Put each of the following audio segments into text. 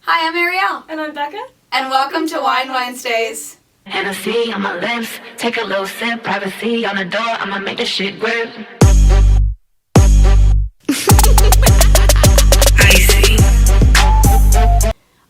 Hi, I'm Ariel. And I'm Becca. And welcome to Wine Wednesdays. Hennessy on my lips, take a little sip, privacy on the door, I'ma make this shit grip. Icy.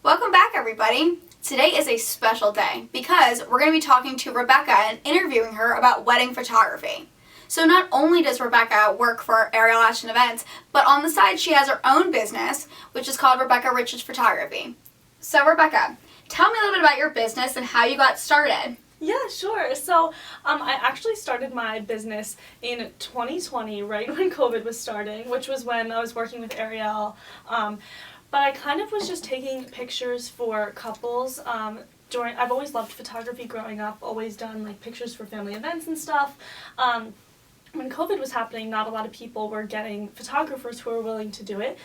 Welcome back, everybody. Today is a special day because we're going to be talking to Rebecca and interviewing her about wedding photography. So not only does Rebecca work for Ariel Events, but on the side she has her own business, which is called Rebecca Richards Photography. So Rebecca, tell me a little bit about your business and how you got started. Yeah, sure. So I actually started my business in 2020, right when COVID was starting, which was when I was working with Ariel. But I kind of was just taking pictures for couples. I've always loved photography growing up, always done like pictures for family events and stuff. When COVID was happening, not a lot of people were getting photographers who were willing to do it.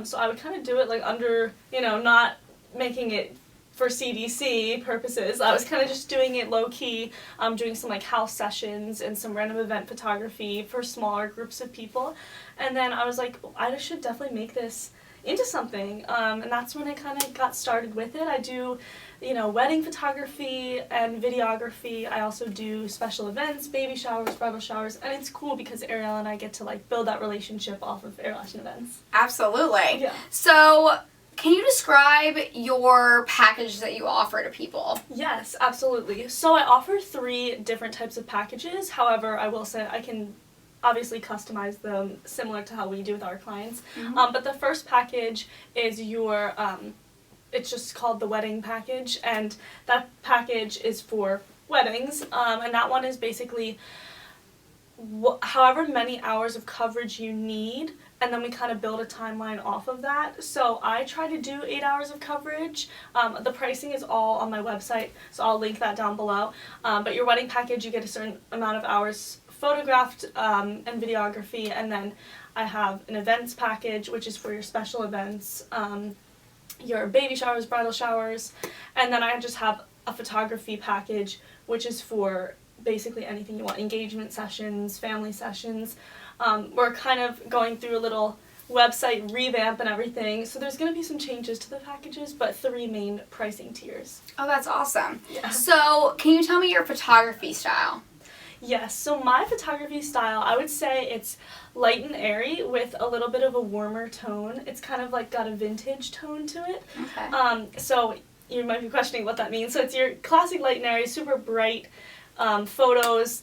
So I would kind of do it like under, not making it for CDC purposes. I was kind of just doing it low-key, doing some like house sessions and some random event photography for smaller groups of people. And then I was like, I should definitely make this into something. And that's when I kind of got started with it. I do, wedding photography and videography. I also do special events, baby showers, bridal showers, and it's cool because Ariel and I get to like build that relationship off of Ariel Events. Absolutely. Yeah. So can you describe your package that you offer to people? Yes, absolutely. So I offer 3 different types of packages. However, I will say I can obviously customize them similar to how we do with our clients. Mm-hmm. But the first package is your, it's just called the wedding package, and that package is for weddings, and that one is basically however many hours of coverage you need, and then we kind of build a timeline off of that. So I try to do 8 hours of coverage. The pricing is all on my website, so I'll link that down below. But your wedding package, you get a certain amount of hours photographed and videography, and then I have an events package, which is for your special events, your baby showers, bridal showers, and then I just have a photography package, which is for basically anything you want, engagement sessions, family sessions. We're kind of going through a little website revamp and everything, so there's going to be some changes to the packages, but 3 main pricing tiers. Oh, that's awesome. Yeah. So can you tell me your photography style? Yes, so my photography style, I would say it's light and airy with a little bit of a warmer tone. It's kind of like got a vintage tone to it. Okay. So you might be questioning what that means. So it's your classic light and airy, super bright photos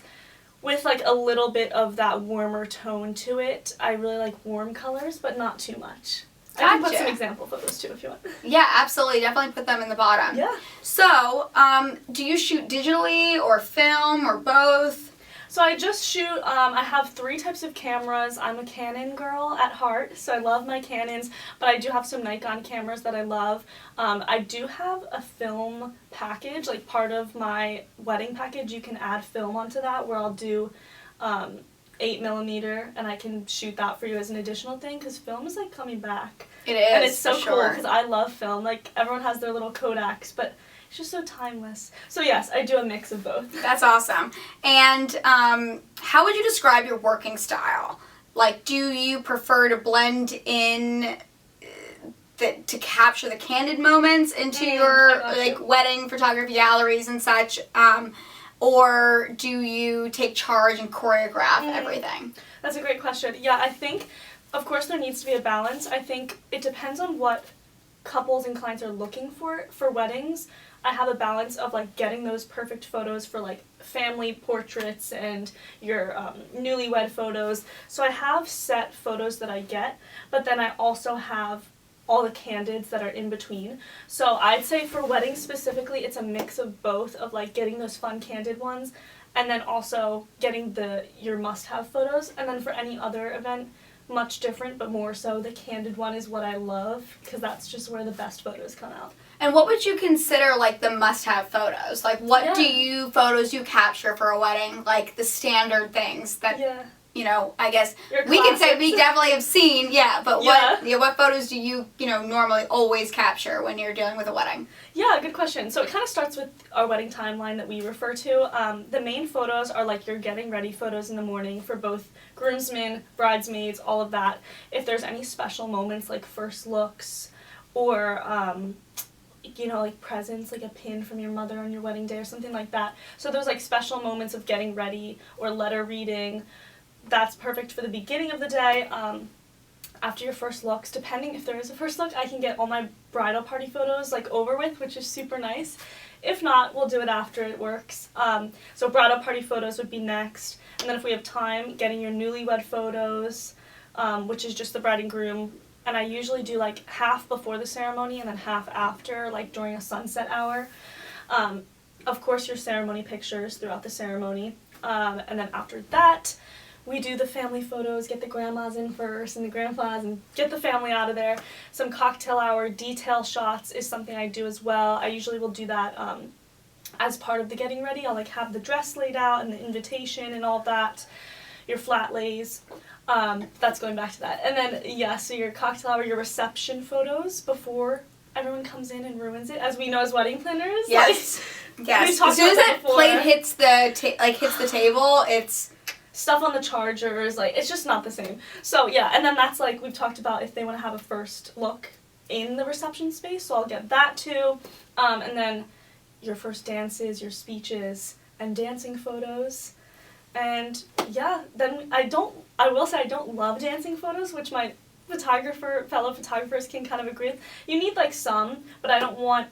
with like a little bit of that warmer tone to it. I really like warm colors, but not too much. I can put some example photos too if you want. Yeah, absolutely. Definitely put them in the bottom. Yeah. So, do you shoot digitally or film or both? So I just shoot, I have 3 types of cameras. I'm a Canon girl at heart, so I love my Canons, but I do have some Nikon cameras that I love. I do have a film package, like part of my wedding package, you can add film onto that where I'll do 8mm, and I can shoot that for you as an additional thing, because film is like coming back. It is, and it's so for cool sure. because I love film. Like everyone has their little Kodaks, but it's just so timeless. So yes, I do a mix of both. That's awesome. And how would you describe your working style? Like, do you prefer to blend in to capture the candid moments into your wedding photography galleries and such? Or do you take charge and choreograph everything? That's a great question. Yeah, I think, of course, there needs to be a balance. I think it depends on what couples and clients are looking for weddings. I have a balance of like getting those perfect photos for like family portraits and your newlywed photos. So I have set photos that I get, but then I also have all the candids that are in between. So I'd say for weddings specifically, it's a mix of both, of like getting those fun candid ones and then also getting your must-have photos. And then for any other event, much different, but more so the candid one is what I love because that's just where the best photos come out. And what would you consider like the must-have photos? Like what photos do you capture for a wedding? Like the standard things that I guess we can say we definitely have seen, but what photos do you normally always capture when you're dealing with a wedding? Yeah, good question. So it kind of starts with our wedding timeline that we refer to. The main photos are like your getting ready photos in the morning for both groomsmen, bridesmaids, all of that. If there's any special moments like first looks or you know, like presents, like a pin from your mother on your wedding day or something like that. So those like special moments of getting ready or letter reading, that's perfect for the beginning of the day. After your first looks, depending if there is a first look, I can get all my bridal party photos like over with, which is super nice. If not, we'll do it after, it works. So bridal party photos would be next. And then if we have time, getting your newlywed photos, which is just the bride and groom. And I usually do like half before the ceremony and then half after, like during a sunset hour. Of course, your ceremony pictures throughout the ceremony. And then after that, we do the family photos, get the grandmas in first and the grandpas and get the family out of there. Some cocktail hour detail shots is something I do as well. I usually will do that as part of the getting ready. I'll like have the dress laid out and the invitation and all that. Your flat lays. That's going back to that. And then, yeah, so your cocktail hour, your reception photos before everyone comes in and ruins it, as we know as wedding planners. Yes. Like, yes. As soon as that plate hits the table, it's stuff on the chargers, like, it's just not the same. So, yeah, and then that's, like, we've talked about if they want to have a first look in the reception space, so I'll get that, too. And then your first dances, your speeches, and dancing photos. And, yeah, then I will say I don't love dancing photos, which my fellow photographers can kind of agree with. You need, like, some, but I don't want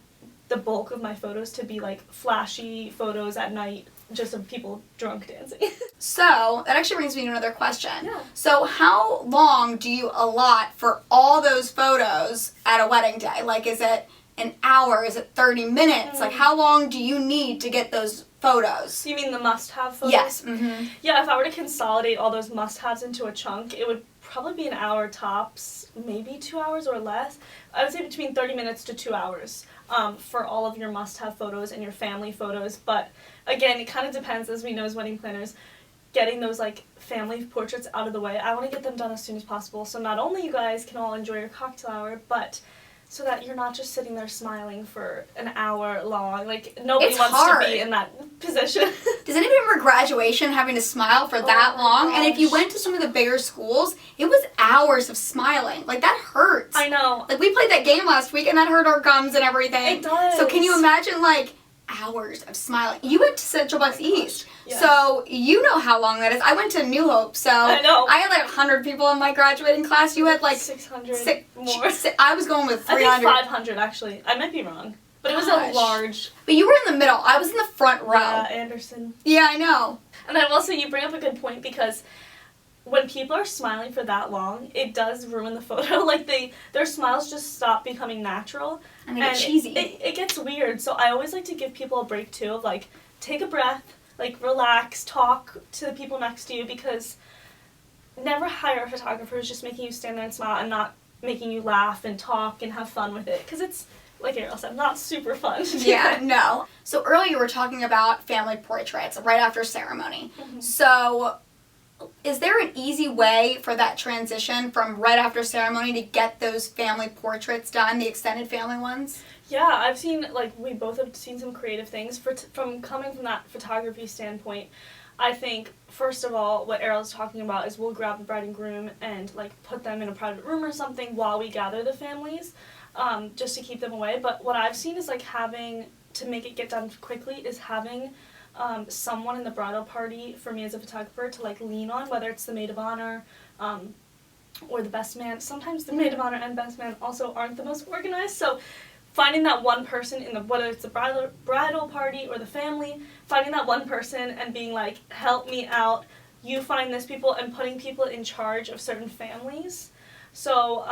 the bulk of my photos to be, like, flashy photos at night, just of people drunk dancing. So, that actually brings me to another question. Yeah. So, how long do you allot for all those photos at a wedding day? Like, is it an hour? Is it 30 minutes? Like, how long do you need to get those photos? You mean the must-have photos? Yes. Mm-hmm. Yeah, if I were to consolidate all those must-haves into a chunk, it would probably be an hour tops, maybe 2 hours or less. I would say between 30 minutes to 2 hours for all of your must-have photos and your family photos. But again, it kind of depends, as we know as wedding planners, getting those like family portraits out of the way. I want to get them done as soon as possible, so not only you guys can all enjoy your cocktail hour, but so that you're not just sitting there smiling for an hour long. Like, nobody It's wants hard. to be in that position. Does anybody remember graduation having to smile for that my long? And if you gosh. went to some of the bigger schools, it was hours of smiling. Like, that hurts. I know. Like, we played that game last week, and that hurt our gums and everything. It does. So can you imagine, like, hours of smiling? You went to Central Bucks East, Yes. so you know how long that is. I went to New Hope, so I know. I had like 100 people in my graduating class. You had like 600 more. I was going with I 300. think 500 actually. I might be wrong, but it was Gosh. a large. But you were in the middle. I was in the front row. Anderson. Yeah, I know. And I will say you bring up a good point, because when people are smiling for that long, it does ruin the photo. Like, their smiles just stop becoming natural. And they get cheesy. It gets weird. So I always like to give people a break too, of like, take a breath, like relax, talk to the people next to you, because never hire a photographer who's just making you stand there and smile and not making you laugh and talk and have fun with it. Because it's, like Ariel said, not super fun. Yeah, no. So earlier you were talking about family portraits right after ceremony. Mhm. So is there an easy way for that transition from right after ceremony to get those family portraits done, the extended family ones? Yeah, I've seen, like, we both have seen some creative things. From coming from that photography standpoint, I think, first of all, what Ariel's talking about is we'll grab the bride and groom and, like, put them in a private room or something while we gather the families, just to keep them away. But what I've seen is, like, to make it get done quickly, is having someone in the bridal party, for me as a photographer, to, like, lean on, whether it's the maid of honor, or the best man. Sometimes the maid of honor and best man also aren't the most organized, so finding that one person whether it's the bridal party or the family, finding that one person and being like, help me out, you find this people, and putting people in charge of certain families. So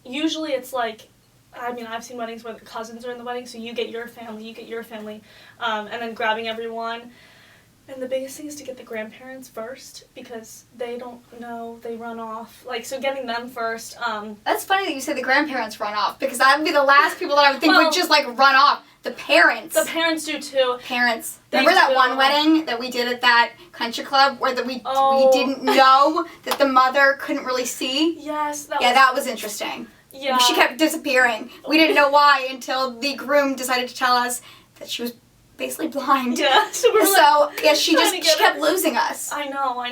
usually it's like, I mean, I've seen weddings where the cousins are in the wedding, so you get your family, and then grabbing everyone. And the biggest thing is to get the grandparents first, because they don't know, they run off. Like, so getting them first. That's funny that you say the grandparents run off, because that would be the last people that I would think Well, would just, like, run off. The parents. The parents do too. Parents. They Remember that do. one wedding that we did at that country club where we Oh. didn't know that the mother couldn't really see? Yes, That was interesting. Yeah. She kept disappearing. We didn't know why until the groom decided to tell us that she was basically blind. Yeah. So we're So, yeah, she trying to get kept her. losing us. I know.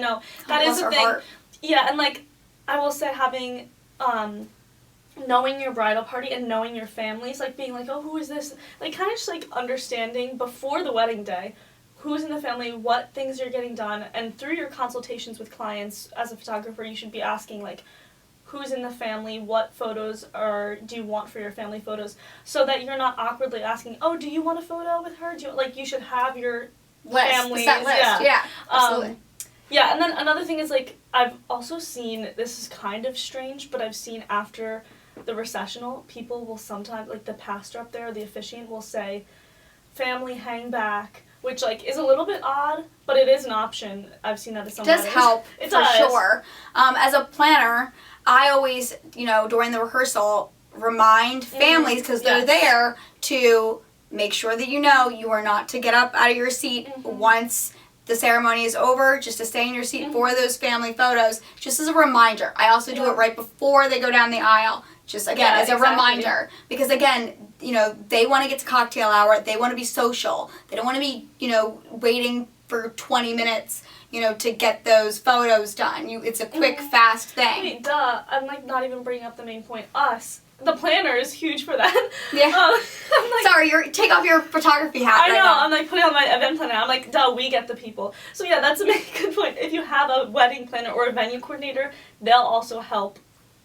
That God is bless the her thing. heart. Yeah, and like, I will say having, knowing your bridal party and knowing your families, like being like, oh, who is this? Like kind of just like understanding before the wedding day who's in the family, what things are getting done, and through your consultations with clients as a photographer, you should be asking like, who's in the family, what photos do you want for your family photos, so that you're not awkwardly asking, oh, do you want a photo with her? You should have your family list. Yeah, absolutely. Yeah, and then another thing is, like, I've also seen, this is kind of strange, but I've seen after the recessional, people will sometimes, like, the pastor up there, the officiant will say, family hang back, which, like, is a little bit odd, but it is an option. I've seen that as someone. It does help, it for does. sure. As a planner, I always, during the rehearsal, remind families, because they're there, to make sure that you are not to get up out of your seat once the ceremony is over, just to stay in your seat for those family photos, just as a reminder. I also do it right before they go down the aisle, just again as a reminder. Because again, they want to get to cocktail hour, they want to be social. They don't want to be, waiting for 20 minutes, to get those photos done. It's a quick, fast thing. Wait, duh. I'm like not even bringing up the main point. Us. The planner is huge for that. Yeah. I'm like, sorry, take off your photography hat. I know. Now. I'm like putting on my event planner. I'm like, duh, we get the people. So yeah, that's a good point. If you have a wedding planner or a venue coordinator, they'll also help.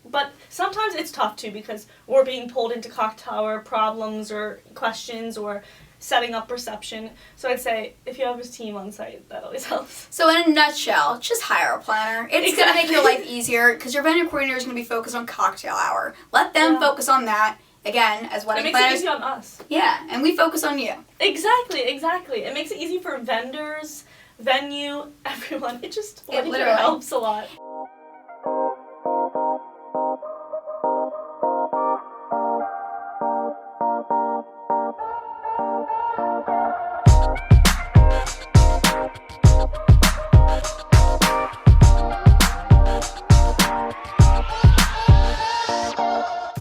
But sometimes it's tough too, because we're being pulled into cocktail hour problems or questions or setting up reception. So I'd say if you have a team on site, that always helps. So in a nutshell, just hire a planner. It's going to make your life easier, because your venue coordinator is going to be focused on cocktail hour. Let them focus on that. Again, as wedding planners. It makes it easy on us. Yeah, and we focus on you. Exactly. It makes it easy for vendors, venue, everyone. It literally helps a lot.